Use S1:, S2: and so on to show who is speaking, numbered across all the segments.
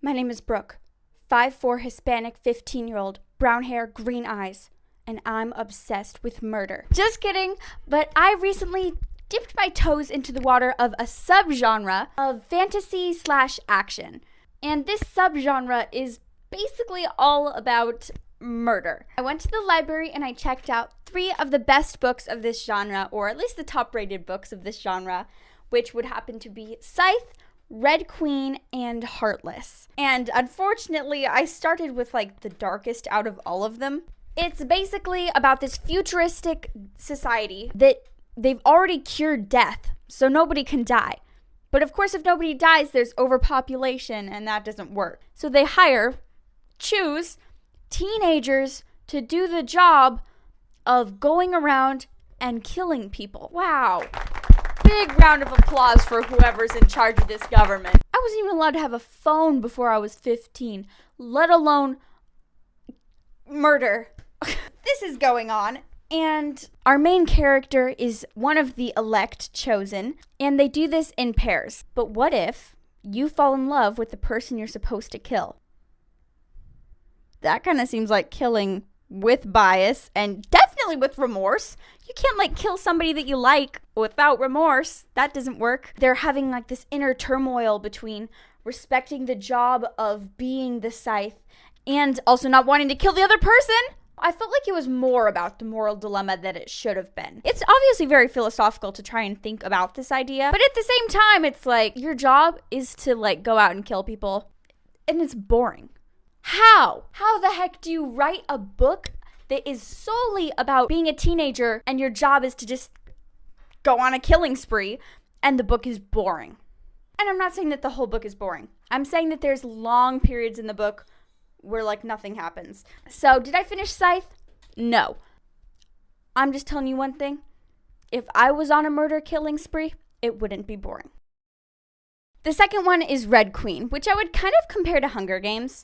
S1: My name is Brooke, 5'4" Hispanic 15-year-old, brown hair, green eyes, and I'm obsessed with murder. Just kidding, but I recently dipped my toes into the water of a subgenre of fantasy/action. And this subgenre is basically all about murder. I went to the library and I checked out 3 of the best books of this genre, or at least the top-rated books of this genre, which would happen to be Scythe, Red Queen, and Heartless. And unfortunately, I started with the darkest out of all of them. It's basically about this futuristic society that they've already cured death, so nobody can die. But of course, if nobody dies, there's overpopulation, and that doesn't work. So they choose teenagers to do the job of going around and killing people. Wow. Big round of applause for whoever's in charge of this government. I wasn't even allowed to have a phone before I was 15, let alone murder. This is going on. And our main character is one of the elect chosen, and they do this in pairs. But what if you fall in love with the person you're supposed to kill? That kind of seems like killing with bias and definitely with remorse. You can't kill somebody that you like without remorse. That doesn't work. They're having this inner turmoil between respecting the job of being the Scythe and also not wanting to kill the other person. I felt like it was more about the moral dilemma than it should have been. It's obviously very philosophical to try and think about this idea, but at the same time, it's your job is to go out and kill people, and it's boring. How the heck do you write a book that is solely about being a teenager and your job is to just go on a killing spree and the book is boring? And I'm not saying that the whole book is boring. I'm saying that there's long periods in the book where nothing happens. So did I finish Scythe? No. I'm just telling you one thing. If I was on a murder killing spree, it wouldn't be boring. The second one is Red Queen, which I would kind of compare to Hunger Games,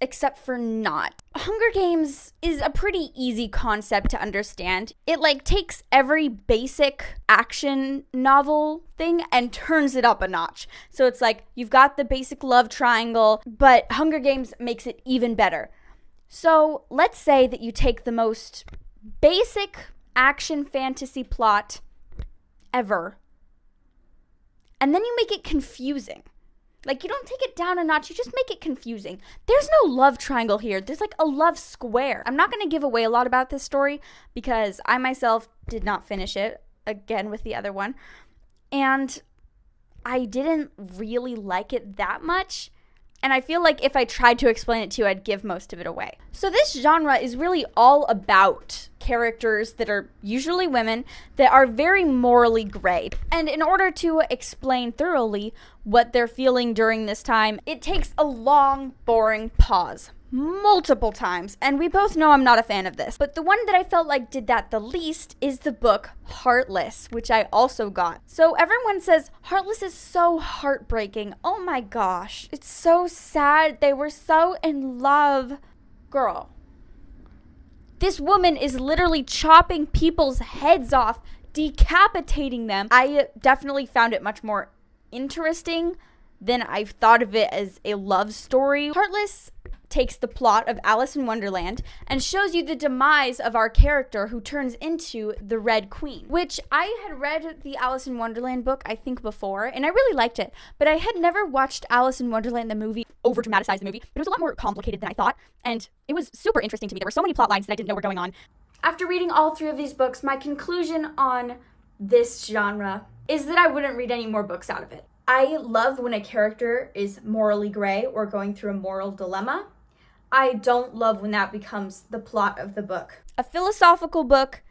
S1: except for not. Hunger Games is a pretty easy concept to understand. It takes every basic action novel thing and turns it up a notch. So it's you've got the basic love triangle, but Hunger Games makes it even better. So let's say that you take the most basic action fantasy plot ever, and then you make it confusing. You don't take it down a notch, you just make it confusing. There's no love triangle here. There's a love square. I'm not going to give away a lot about this story because I myself did not finish it, again with the other one. And I didn't really like it that much. And I feel if I tried to explain it to you, I'd give most of it away. So this genre is really all about characters that are usually women that are very morally gray. And in order to explain thoroughly what they're feeling during this time, it takes a long, boring pause. Multiple times, and we both know I'm not a fan of this. But the one that I felt did that the least is the book Heartless, which I also got. So everyone says Heartless is so heartbreaking. Oh my gosh. It's so sad. They were so in love. Girl. This woman is literally chopping people's heads off, decapitating them. I definitely found it much more interesting than I've thought of it as a love story. Heartless takes the plot of Alice in Wonderland and shows you the demise of our character who turns into the Red Queen, which I had read the Alice in Wonderland book, I think, before, and I really liked it, but I had never watched Alice in Wonderland, the movie, over-dramatized the movie, but it was a lot more complicated than I thought, and it was super interesting to me. There were so many plot lines that I didn't know were going on. After reading all 3 of these books, my conclusion on this genre is that I wouldn't read any more books out of it. I love when a character is morally gray or going through a moral dilemma. I don't love when that becomes the plot of the book. A philosophical book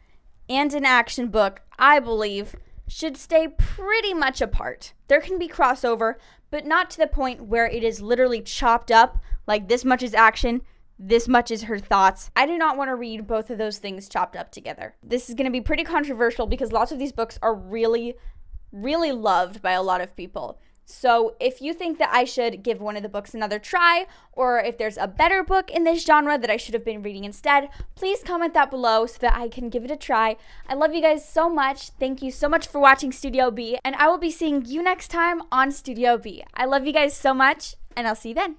S1: and an action book, I believe, should stay pretty much apart. There can be crossover, but not to the point where it is literally chopped up, this much is action, this much is her thoughts. I do not want to read both of those things chopped up together. This is going to be pretty controversial because lots of these books are really, really loved by a lot of people. So if you think that I should give one of the books another try, or if there's a better book in this genre that I should have been reading instead, please comment that below so that I can give it a try. I love you guys so much. Thank you so much for watching Studio B, and I will be seeing you next time on Studio B. I love you guys so much. and I'll see you then.